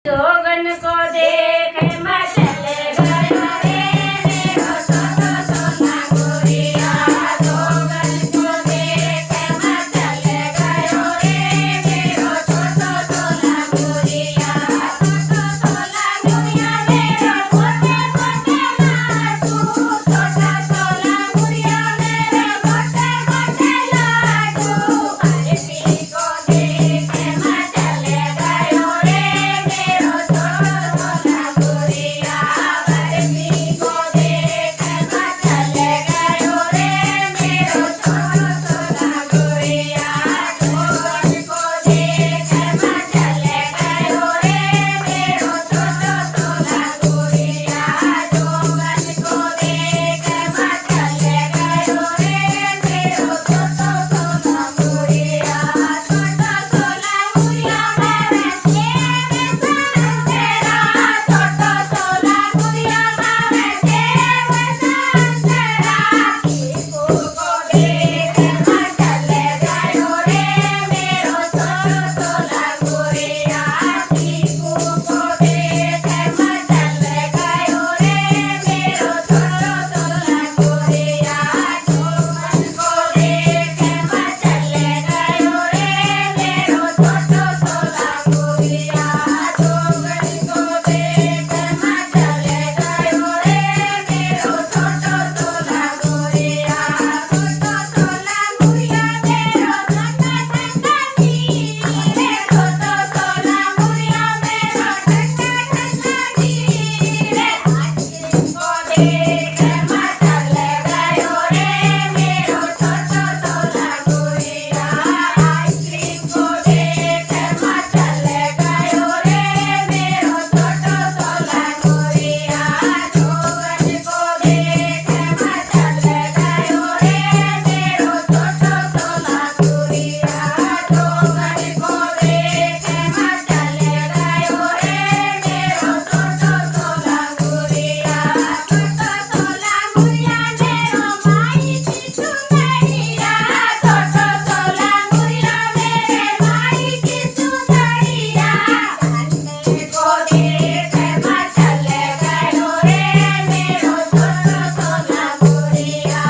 जोगन को देखे मचल गयो रे मेरो छोटो सोना गोरिया। जोगन को देखे मचल गयो रे मेरो छोटो सोना गोरिया। छोटो सोना गोरिया मेरो गोटे गोटे लाडू। छोटा सोना गोरिया मेरो गोटे गोटे लाडू। बर्फी को देखे मचल गयो रे मेरो छोटो सोना गोरिया। बर्फी को देखे मचल गयो रे मेरो छोटो सोना गोरिया। जोगन को देखे मचल गयो रे मेरो छोटो सोना गोरिया। जोगन को देखे मचल गयो रे मेरो छोटो सोना गोरिया। छोटो सोना गोरिया मेरे सेव संतेरा। छोटो सोना गोरिया मेरे सेव संतेरा। कीकू को देखे मचल गयो रे मेरो छोटो सोना गोरिया। कीकू को देखे मचल गयो रे मेरो छोटो सोना गोरिया। जोगन को देखे मचल गयो रे मेरो छोटो सोना गोरिया। जोगन को देखे मचल गयो रे मेरो छोटो सोना गोरिया। छोटो सोना गोरिया मेरो ठंडा ठंडा नीरे। छोटो सोना गोरिया मेरो ठंडा ठंडा नीरे। आइसक्रीम को देखे मचल गयो रे मेरो छोटो सोना गोरिया। आइसक्रीम को देखे मचल गयो रे मेरो छोटो सोना गोरिया। जोगन को देखे मचल गयो रे मेरो छोटो सोना गोरिया। जोगन को देखे मचल गयो रे मेरो छोटो सोना गोरिया। छोटो सोना गोरिया मेरो माई की चुनरिया। छोटो सोना गोरिया मेरे माई की चुनरिया। झंडे को देखे मचल गयो रे मेरो छोटो सोना गोरिया।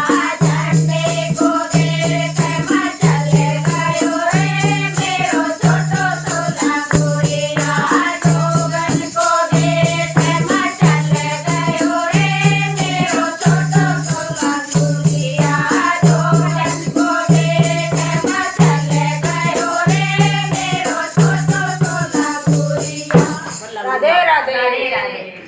झंडे को देखे मचल गयो रे मेरो छोटो सोना गोरिया। जोगन को देखे मचल गयो रे मेरो छोटो सोना गोरिया। जोगन को देखे मचल गयो रे मेरो छोटो सोना गोरिया। राधे राधे।